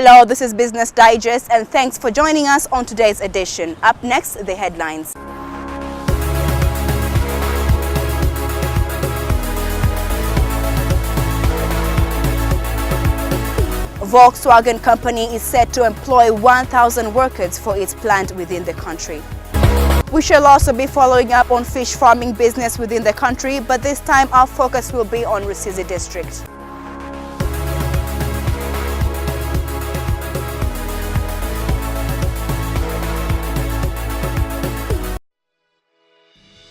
Hello, this is Business Digest, and thanks for joining us on today's edition. Up next, the headlines. Volkswagen company is set to employ 1,000 workers for its plant within the country. We shall also be following up on fish farming business within the country, but this time our focus will be on Rusizi district.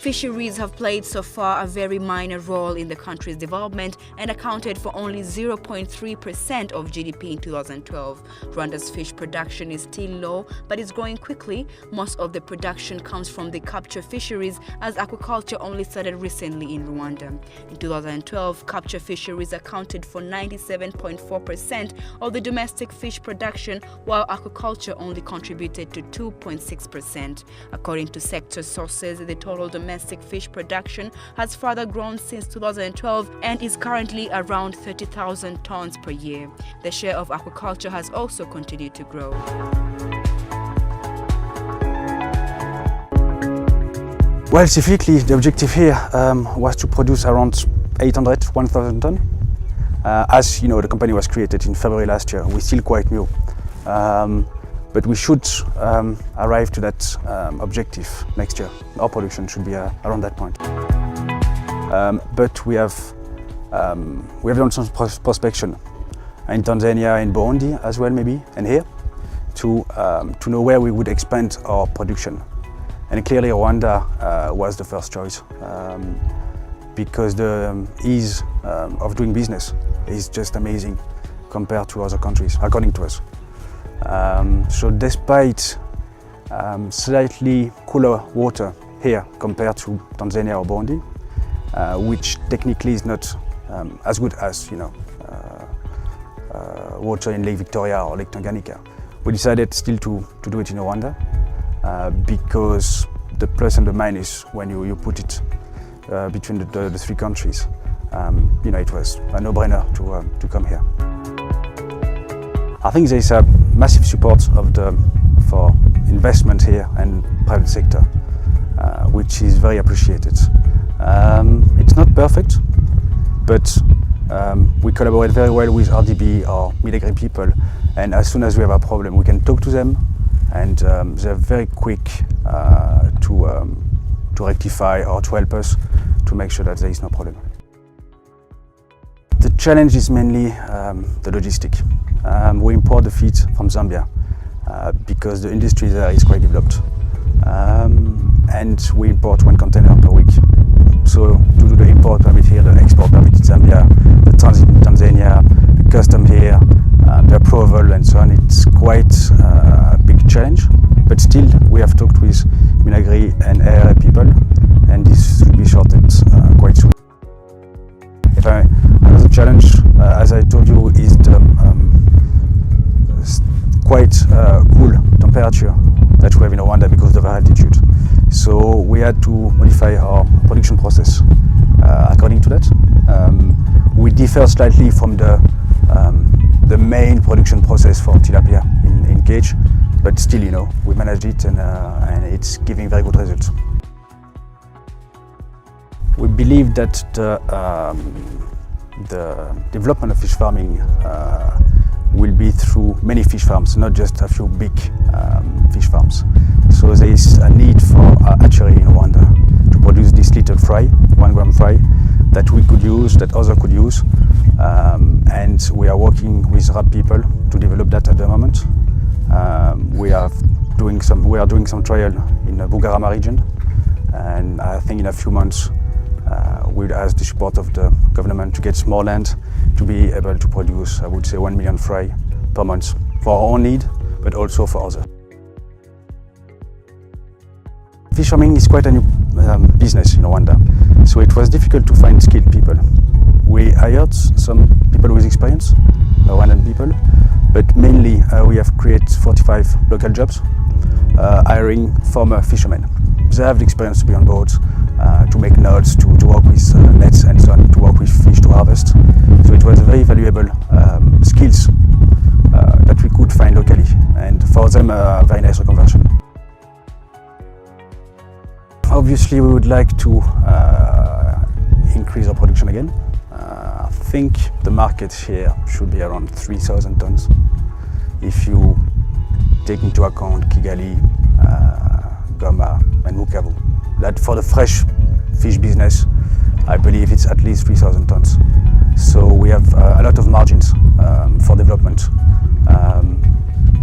Fisheries have played so far a very minor role in the country's development and accounted for only 0.3% of GDP in 2012. Rwanda's fish production is still low, but is growing quickly. Most of the production comes from the capture fisheries, as aquaculture only started recently in Rwanda. In 2012, capture fisheries accounted for 97.4% of the domestic fish production, while aquaculture only contributed to 2.6%. According to sector sources, the total domestic fish production has further grown since 2012 and is currently around 30,000 tons per year. The share of aquaculture has also continued to grow. Well, specifically, the objective here was to produce around 1,000 tons. As you know, the company was created in February last year. We're still quite new. But we should arrive to that objective next year. Our production should be around that point. But we have done some prospection in Tanzania, in Burundi as well, maybe, and here, to know where we would expand our production. And clearly Rwanda was the first choice, because the ease of doing business is just amazing compared to other countries, according to us. So despite slightly cooler water here compared to Tanzania or Burundi, which technically is not as good as water in Lake Victoria or Lake Tanganyika, we decided still to do it in Rwanda, because the plus and the minus when you put it between the three countries, it was a no-brainer to come here. I think there is a massive support for investment here and private sector, which is very appreciated. It's not perfect, but we collaborate very well with RDB or military people, and as soon as we have a problem, we can talk to them, and they're very quick to rectify or to help us to make sure that there is no problem. The challenge is mainly the logistic. We import the feed from Zambia because the industry there is quite developed, and we import 1 container per week. So to do the import permit here, the export permit in Zambia, the transit in Tanzania, the custom here, the approval and so on, it's quite a big challenge. But still, we have talked with Minagri and ARA people, and this should be sorted quite soon. Another challenge, as I told you, is the quite cool temperature that we have in Rwanda because of our altitude. So we had to modify our production process according to that. We differ slightly from the main production process for tilapia in cage, but still, we managed it, and it's giving very good results. We believe that the development of fish farming will be through many fish farms, not just a few big fish farms. So there is a need for hatchery in Rwanda to produce this little fry, 1 gram fry, that we could use, that others could use. And we are working with RAB people to develop that at the moment. We are doing some trial in the Bugarama region, and I think in a few months we'll ask the support of the government to get more land to be able to produce, I would say, 1 million fry per month for our own need, but also for others. Fish farming is quite a new business in Rwanda, so it was difficult to find skilled people. We hired some people with experience, Rwandan people, but mainly we have created 45 local jobs, hiring former fishermen. They have the experience to be on board, to make nets, to work with nets and so on, to work with fish to harvest. So it was very valuable skills that we could find locally, and for them a very nice reconversion. Obviously we would like to increase our production again. I think the market here should be around 3,000 tons if you take into account Kigali, Goma and Bukavu. That for the fresh fish business, I believe it's at least 3,000 tons. So we have a lot of margins for development,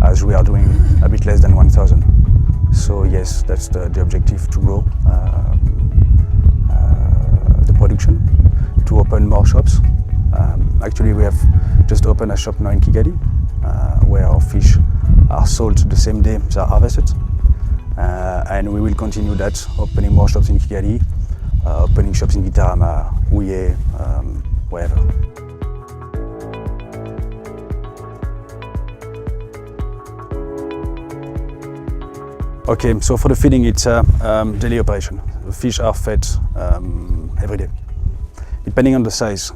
as we are doing a bit less than 1,000. So yes, that's the objective, to grow the production, to open more shops. Actually, we have just opened a shop now in Kigali, where our fish are sold the same day they are harvested. And we will continue that, opening more shops in Kigali, opening shops in Gitarama, Ouye, wherever. Okay, so for the feeding, it's a daily operation. The fish are fed every day. Depending on the size,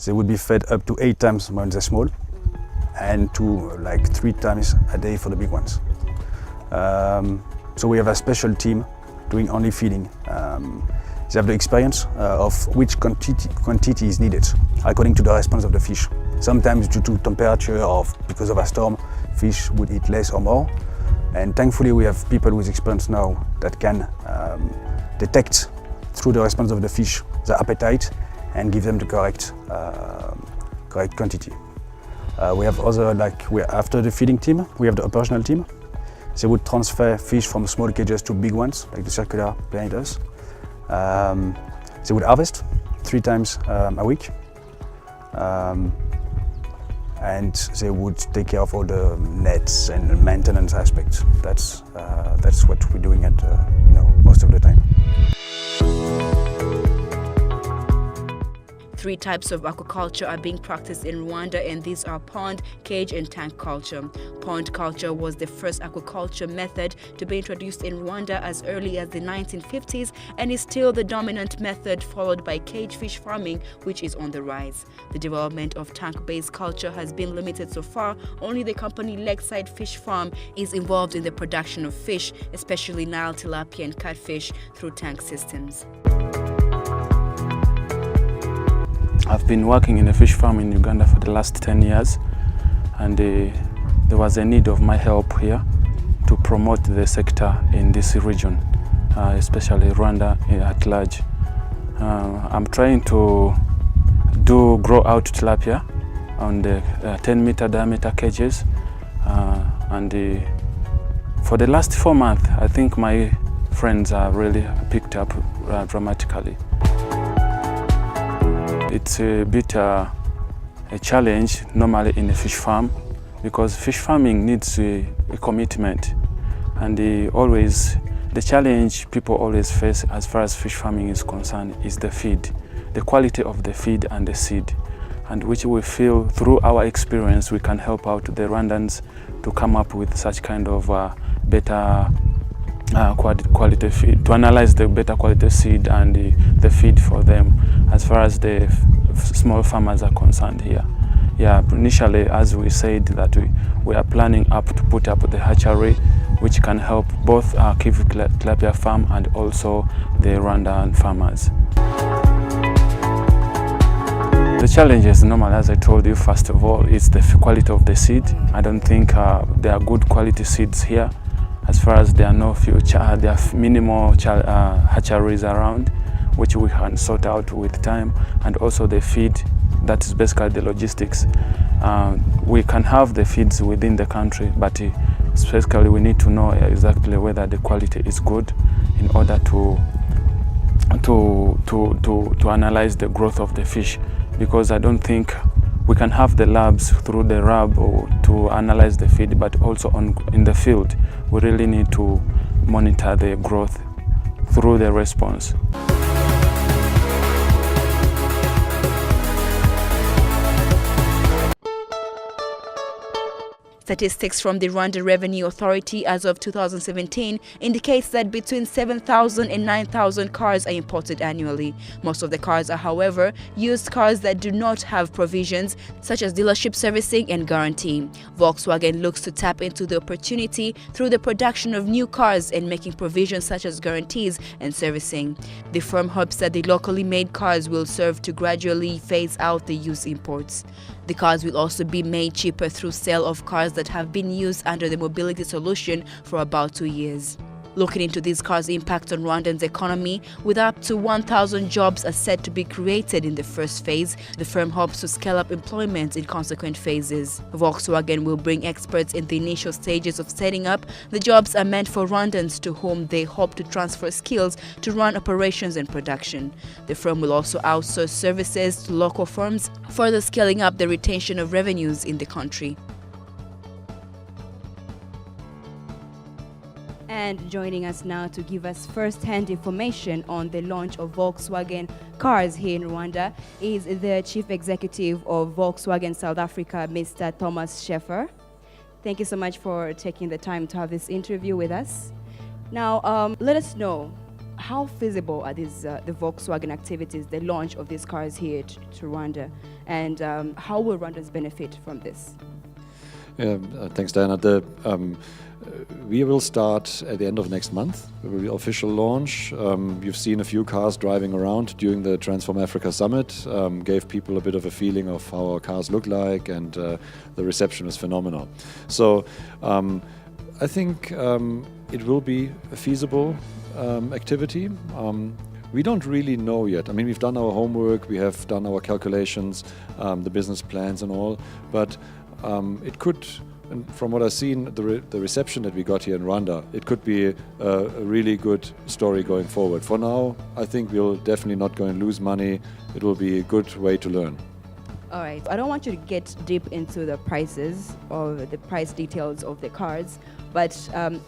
they would be fed up to 8 times when they're small, and to like 3 times a day for the big ones. So we have a special team doing only feeding. They have the experience of which quantity is needed according to the response of the fish. Sometimes due to temperature or because of a storm, fish would eat less or more. And thankfully we have people with experience now that can detect through the response of the fish the appetite and give them the correct quantity. We have other, after the feeding team, we have the operational team. They would transfer fish from small cages to big ones, like the circular behind us. They would harvest 3 times a week. And they would take care of all the nets and maintenance aspects. That's what we're doing at most of the time. 3 types of aquaculture are being practiced in Rwanda, and these are pond, cage and tank culture. Pond culture was the first aquaculture method to be introduced in Rwanda as early as the 1950s and is still the dominant method, followed by cage fish farming, which is on the rise. The development of tank-based culture has been limited so far. Only the company Lakeside Fish Farm is involved in the production of fish, especially Nile tilapia and catfish, through tank systems. I've been working in a fish farm in Uganda for the last 10 years, and there was a need of my help here to promote the sector in this region, especially Rwanda at large. I'm trying to grow out tilapia on the 10-meter diameter cages, and for the last 4 months, I think my friends are really picked up dramatically. It's a bit a challenge normally in a fish farm, because fish farming needs a commitment, and the challenge people always face as far as fish farming is concerned is the feed, the quality of the feed and the seed, and which we feel through our experience we can help out the Rwandans to come up with such kind of better quality feed, to analyze the better quality seed and the feed for them as far as the small farmers are concerned here. Yeah, initially, as we said, that we are planning to put up the hatchery, which can help both our Kivu tilapia farm and also the Rwandan farmers. The challenges, normally, as I told you, first of all, is the quality of the seed. I don't think there are good quality seeds here. As far as there are no there are minimal hatcheries around, which we can sort out with time, and also the feed, that is basically the logistics. We can have the feeds within the country, but basically we need to know exactly whether the quality is good in order to analyze the growth of the fish, because I don't think we can have the labs through the lab to analyze the feed, but also in the field we really need to monitor the growth through the response. Statistics from the Rwanda Revenue Authority as of 2017 indicates that between 7,000 and 9,000 cars are imported annually. Most of the cars are, however, used cars that do not have provisions such as dealership servicing and guarantee. Volkswagen looks to tap into the opportunity through the production of new cars and making provisions such as guarantees and servicing. The firm hopes that the locally made cars will serve to gradually phase out the used imports. The cars will also be made cheaper through sale of cars that have been used under the mobility solution for about 2 years. Looking into these cars' impact on Rwandan's economy, with up to 1,000 jobs are set to be created in the first phase, the firm hopes to scale up employment in consequent phases. Volkswagen will bring experts in the initial stages of setting up. The jobs are meant for Rwandans to whom they hope to transfer skills to run operations and production. The firm will also outsource services to local firms, further scaling up the retention of revenues in the country. And joining us now to give us first-hand information on the launch of Volkswagen cars here in Rwanda is the Chief Executive of Volkswagen South Africa, Mr. Thomas Scheffer. Thank you so much for taking the time to have this interview with us. Now, let us know, how feasible are these the Volkswagen activities, the launch of these cars here to Rwanda, and how will Rwandans benefit from this? Thanks, Diana. We will start at the end of next month. It will be official launch. You've seen a few cars driving around during the Transform Africa Summit, gave people a bit of a feeling of how our cars look like, and the reception is phenomenal. So I think it will be a feasible activity. We don't really know yet. I mean, we've done our homework, we have done our calculations, the business plans and all, but it could, and from what I've seen, the reception that we got here in Rwanda, it could be a really good story going forward. For now, I think we'll definitely not go and lose money. It will be a good way to learn. All right. I don't want you to get deep into the prices or the price details of the cars, but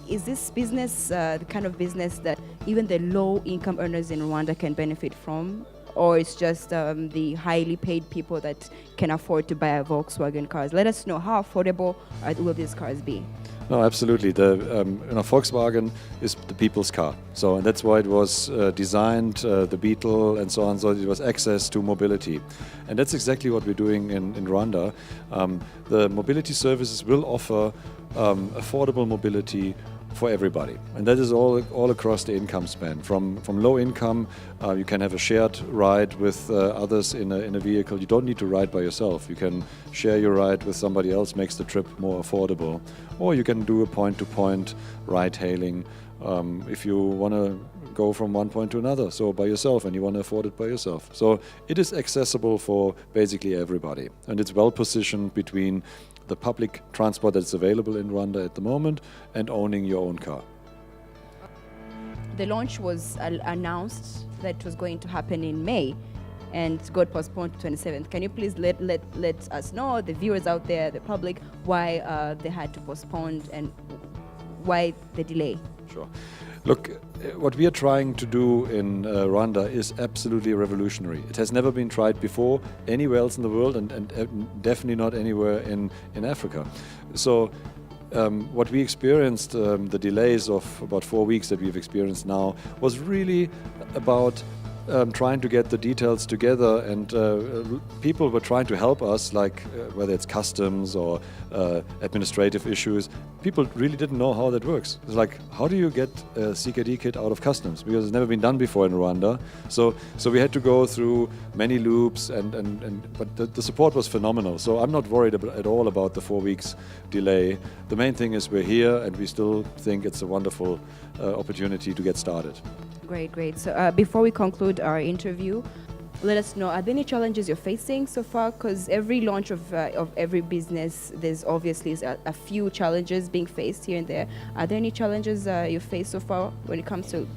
is this business the kind of business that even the low-income earners in Rwanda can benefit from? Or it's just the highly paid people that can afford to buy a Volkswagen cars? Let us know, how affordable will these cars be? No, absolutely. Volkswagen is the people's car. So, and that's why it was designed, the Beetle and so on, so it was access to mobility. And that's exactly what we're doing in Rwanda. The mobility services will offer affordable mobility for everybody, and that is all across the income span. From low income, you can have a shared ride with others in a vehicle. You don't need to ride by yourself. You can share your ride with somebody else, makes the trip more affordable. Or you can do a point-to-point ride-hailing if you want to go from one point to another, so by yourself, and you want to afford it by yourself. So it is accessible for basically everybody, and it's well positioned between the public transport that's available in Rwanda at the moment and owning your own car. The launch was announced that it was going to happen in May and got postponed to 27th. Can you please let us know, the viewers out there, the public, why they had to postpone and why the delay? Sure. Look, what we are trying to do in Rwanda is absolutely revolutionary. It has never been tried before anywhere else in the world, and definitely not anywhere in Africa. So what we experienced, the delays of about 4 weeks that we've experienced now, was really about trying to get the details together, and people were trying to help us, like whether it's customs or administrative issues. People really didn't know how that works. It's like, how do you get a CKD kit out of customs? Because it's never been done before in Rwanda. So we had to go through many loops, but the support was phenomenal. So I'm not worried at all about the 4 weeks delay. The main thing is we're here, and we still think it's a wonderful opportunity to get started. Great. So before we conclude our interview, let us know, are there any challenges you're facing so far? Because every launch of every business, there's obviously a few challenges being faced here and there. Are there any challenges you face so far when it comes to,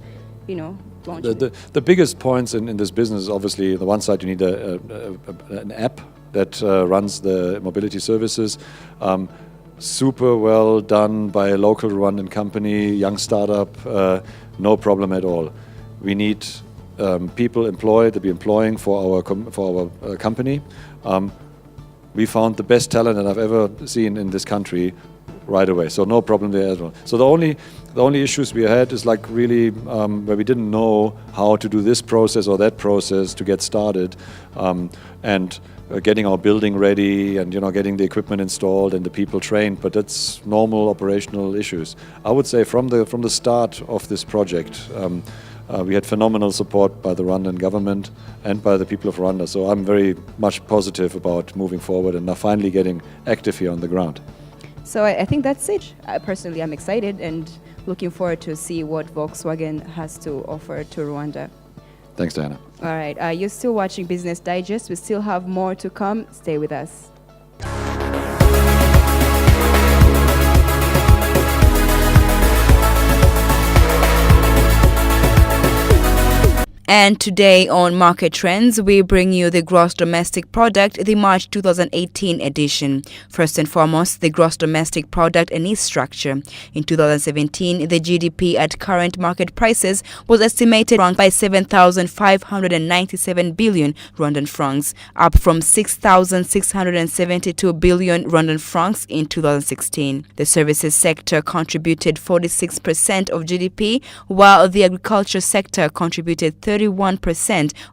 launching? The biggest points in this business is obviously, on the one side, you need an app that runs the mobility services. Super well done by a local Rwandan company, young startup, no problem at all. We need people employed to be employing for our company. We found the best talent that I've ever seen in this country right away. So no problem there as well. So the only issues we had is like really where we didn't know how to do this process or that process to get started, and getting our building ready and getting the equipment installed and the people trained. But that's normal operational issues. I would say from the start of this project, we had phenomenal support by the Rwandan government and by the people of Rwanda. So I'm very much positive about moving forward and now finally getting active here on the ground. So I think that's it. Personally, I'm excited and looking forward to see what Volkswagen has to offer to Rwanda. Thanks, Diana. All right, you're still watching Business Digest. We still have more to come. Stay with us. And today on Market Trends, we bring you the Gross Domestic Product, the March 2018 edition. First and foremost, the Gross Domestic Product and its structure. In 2017, the GDP at current market prices was estimated by 7,597 billion Rwandan francs, up from 6,672 billion Rwandan francs in 2016. The services sector contributed 46% of GDP, while the agriculture sector contributed 31%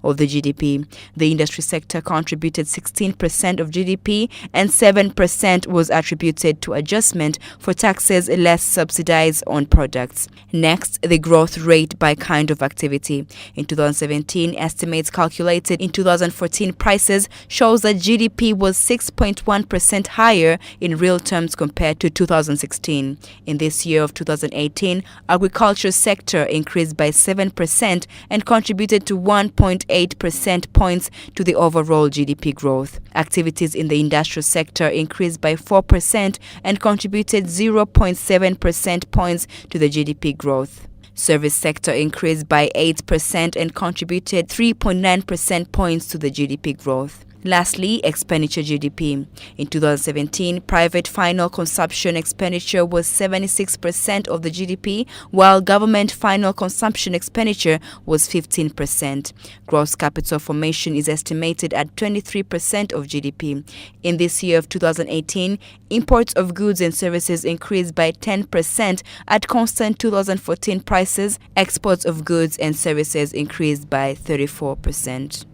of the GDP. The industry sector contributed 16% of GDP, and 7% was attributed to adjustment for taxes less subsidized on products. Next, the growth rate by kind of activity. In 2017, estimates calculated in 2014 prices shows that GDP was 6.1% higher in real terms compared to 2016. In this year of 2018, agriculture sector increased by 7% and contributed to 1.8 percent points to the overall GDP growth. Activities in the industrial sector increased by 4% and contributed 0.7 percent points to the GDP growth. Service sector increased by 8% and contributed 3.9 percent points to the GDP growth. Lastly, expenditure GDP. In 2017, private final consumption expenditure was 76% of the GDP, while government final consumption expenditure was 15%. Gross capital formation is estimated at 23% of GDP. In this year of 2018, imports of goods and services increased by 10% at constant 2014 prices. Exports of goods and services increased by 34%.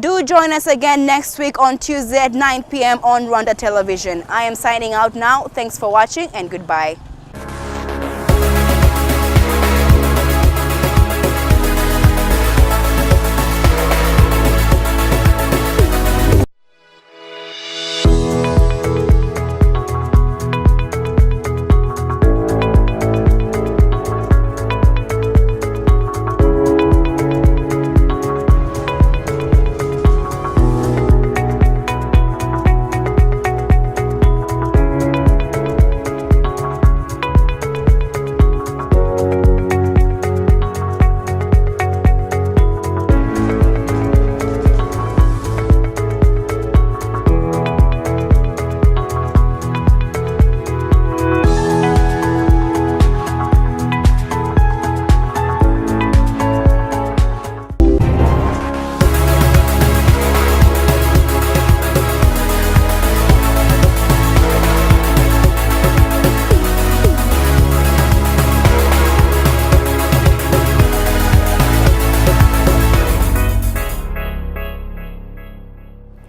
Do join us again next week on Tuesday at 9 p.m. on Rwanda Television. I am signing out now. Thanks for watching and goodbye.